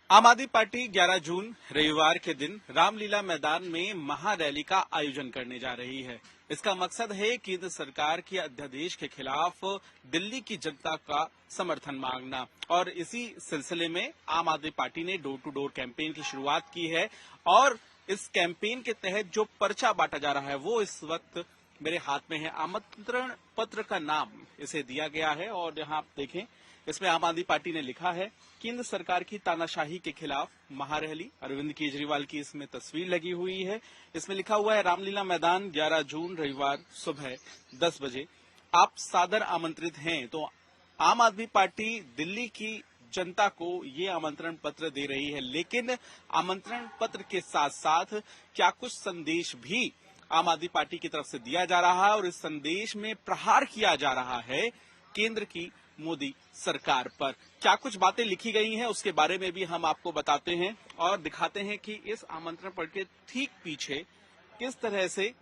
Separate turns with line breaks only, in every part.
आम आदमी पार्टी 11 जून रविवार के दिन रामलीला मैदान में महारैली का आयोजन करने जा रही है। इसका मकसद है केंद्र सरकार के अध्यादेश के खिलाफ दिल्ली की जनता का समर्थन मांगना और इसी सिलसिले में आम आदमी पार्टी ने डोर टू डोर कैंपेन की शुरुआत की है और इस कैंपेन के तहत जो पर्चा बांटा जा रहा है वो इस वक्त मेरे हाथ में है। आमंत्रण पत्र का नाम इसे दिया गया है और यहाँ आप देखें इसमें आम आदमी पार्टी ने लिखा है केंद्र सरकार की तानाशाही के खिलाफ महारैली। अरविंद केजरीवाल की इसमें तस्वीर लगी हुई है। इसमें लिखा हुआ है रामलीला मैदान 11 जून रविवार सुबह 10 बजे आप सादर आमंत्रित हैं। तो आम आदमी पार्टी दिल्ली की जनता को ये आमंत्रण पत्र दे रही है, लेकिन आमंत्रण पत्र के साथ साथ क्या कुछ संदेश भी आम आदमी पार्टी की तरफ से दिया जा रहा है और इस संदेश में प्रहार किया जा रहा है केंद्र की मोदी सरकार पर। क्या कुछ बातें लिखी गई हैं उसके बारे में भी हम आपको बताते हैं और दिखाते हैं कि इस आमंत्रण पत्र के ठीक पीछे किस तरह से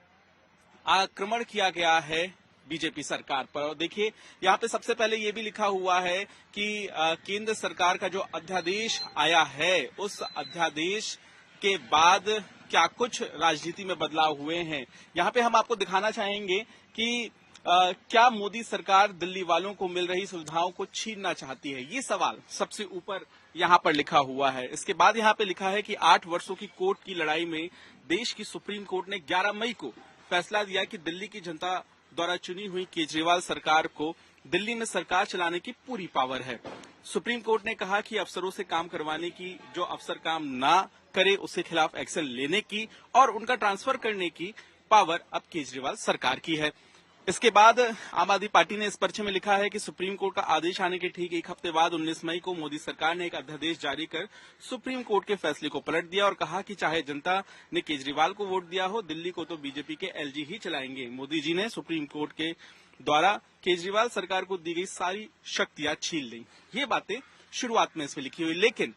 आक्रमण किया गया है बीजेपी सरकार पर। और देखिए यहाँ पे सबसे पहले ये भी लिखा हुआ है कि केंद्र सरकार का जो अध्यादेश आया है उस अध्यादेश के बाद क्या कुछ राजनीति में बदलाव हुए हैं। यहाँ पे हम आपको दिखाना चाहेंगे कि क्या मोदी सरकार दिल्ली वालों को मिल रही सुविधाओं को छीनना चाहती है, ये सवाल सबसे ऊपर यहाँ पर लिखा हुआ है। इसके बाद यहाँ पे लिखा है कि 8 वर्षों की कोर्ट की लड़ाई में देश की सुप्रीम कोर्ट ने 11 मई को फैसला दिया कि दिल्ली की जनता द्वारा चुनी हुई केजरीवाल सरकार को दिल्ली में सरकार चलाने की पूरी पावर है। सुप्रीम कोर्ट ने कहा कि अफसरों से काम करवाने की, जो अफसर काम ना करे उसके खिलाफ एक्शन लेने की और उनका ट्रांसफर करने की पावर अब केजरीवाल सरकार की है। इसके बाद आम आदमी पार्टी ने इस पर्चे में लिखा है कि सुप्रीम कोर्ट का आदेश आने के ठीक एक हफ्ते बाद 19 मई को मोदी सरकार ने एक अध्यादेश जारी कर सुप्रीम कोर्ट के फैसले को पलट दिया और कहा कि चाहे जनता ने केजरीवाल को वोट दिया हो, दिल्ली को तो बीजेपी के एलजी ही चलाएंगे। मोदी जी ने सुप्रीम कोर्ट के द्वारा केजरीवाल सरकार को दी गई सारी शक्तियां छीन ली। ये बातें शुरुआत में इसमें लिखी हुई, लेकिन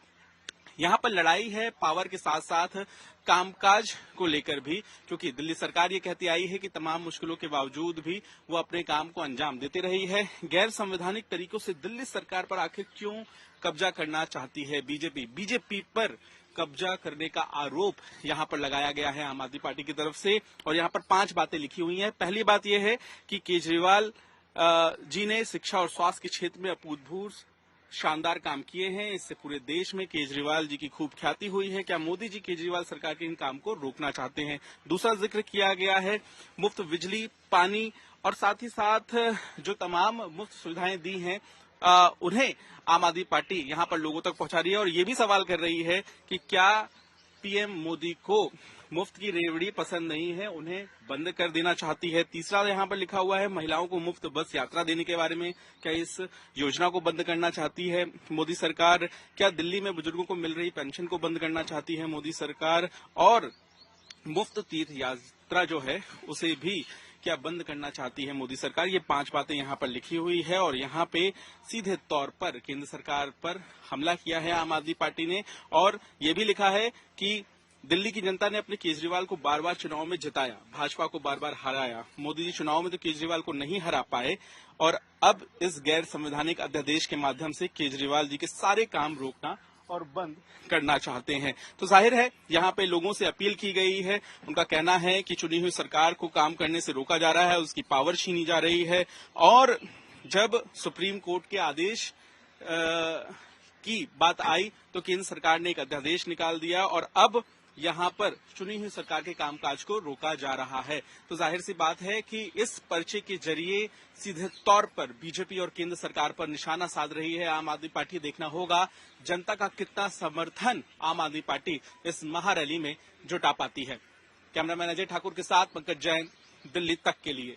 यहाँ पर लड़ाई है पावर के साथ साथ कामकाज को लेकर भी, क्योंकि दिल्ली सरकार ये कहती आई है कि तमाम मुश्किलों के बावजूद भी वो अपने काम को अंजाम देते रही है। गैर संवैधानिक तरीकों से दिल्ली सरकार पर आखिर क्यों कब्जा करना चाहती है बीजेपी पर कब्जा करने का आरोप यहाँ पर लगाया गया है आम आदमी पार्टी की तरफ से। और यहाँ पर 5 बातें लिखी हुई हैं। पहली बात यह है कि केजरीवाल जी ने शिक्षा और स्वास्थ्य के क्षेत्र में अभूतपूर्व शानदार काम किए हैं। इससे पूरे देश में केजरीवाल जी की खूब ख्याति हुई है। क्या मोदी जी केजरीवाल सरकार के इन काम को रोकना चाहते हैं? दूसरा जिक्र किया गया है मुफ्त बिजली, पानी और साथ ही साथ जो तमाम मुफ्त सुविधाएं दी हैं उन्हें आम आदमी पार्टी यहाँ पर लोगों तक पहुंचा रही है और ये भी सवाल कर रही है कि क्या पीएम मोदी को मुफ्त की रेवड़ी पसंद नहीं है, उन्हें बंद कर देना चाहती है। तीसरा यहाँ पर लिखा हुआ है महिलाओं को मुफ्त बस यात्रा देने के बारे में, क्या इस योजना को बंद करना चाहती है मोदी सरकार? क्या दिल्ली में बुजुर्गों को मिल रही पेंशन को बंद करना चाहती है मोदी सरकार? और मुफ्त तीर्थ यात्रा जो है उसे भी क्या बंद करना चाहती है मोदी सरकार? ये 5 बातें यहाँ पर लिखी हुई है और यहाँ पे सीधे तौर पर केंद्र सरकार पर हमला किया है आम आदमी पार्टी ने। और ये भी लिखा है कि दिल्ली की जनता ने अपने केजरीवाल को बार बार चुनाव में जिताया, भाजपा को बार बार हराया। मोदी जी चुनाव में तो केजरीवाल को नहीं हरा पाए और अब इस गैर संवैधानिक अध्यादेश के माध्यम से केजरीवाल जी के सारे काम रोकना और बंद करना चाहते हैं। तो जाहिर है यहाँ पे लोगों से अपील की गई है। उनका कहना है कि चुनी हुई सरकार को काम करने से रोका जा रहा है, उसकी पावर छीनी जा रही है। और जब सुप्रीम कोर्ट के आदेश की बात आई तो केंद्र सरकार ने एक अध्यादेश निकाल दिया और अब यहाँ पर चुनी हुई सरकार के कामकाज को रोका जा रहा है। तो जाहिर सी बात है कि इस पर्चे के जरिए सीधे तौर पर बीजेपी और केंद्र सरकार पर निशाना साध रही है आम आदमी पार्टी। देखना होगा जनता का कितना समर्थन आम आदमी पार्टी इस महारैली में जुटा पाती है। कैमरामैन अजय ठाकुर के साथ पंकज जैन, दिल्ली तक के लिए।